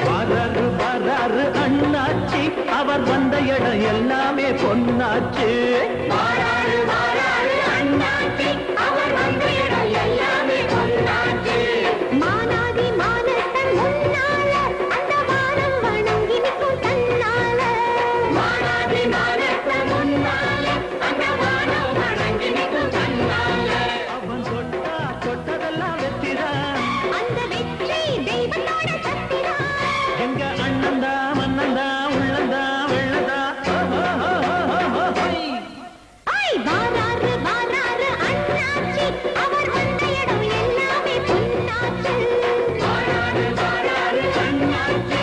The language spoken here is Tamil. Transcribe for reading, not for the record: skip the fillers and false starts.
வராரு வராரு அண்ணாச்சி அவர் வந்த இடம் எல்லாமே பொன்னாச்சு வராரு வராரு அண்ணாச்சி அவர் வந்த இடம் எல்லாமே பொன்னாச்சு மானாதி மானத்தன் முன்னால அந்த வானம் வணங்கி நிற்கும் தன்னால மானாதி மானத்தன் முன்னால அந்த வானம் வணங்கி நிற்கும் தன்னால அவன் தொட்டா தொட்டதெல்லாம் வெற்றிதான் அந்த வெற்றி தெய்வத்தோட சக்திதான் எங்க அண்ணந்தா மன்னந்தா உள்ளந்தா வெள்ளதா வாராரு வாராரு அண்ணாச்சி அவர் வந்த இடம் எல்லாமே பொன்னாச்சு வாராரு வாராரு அண்ணாச்சி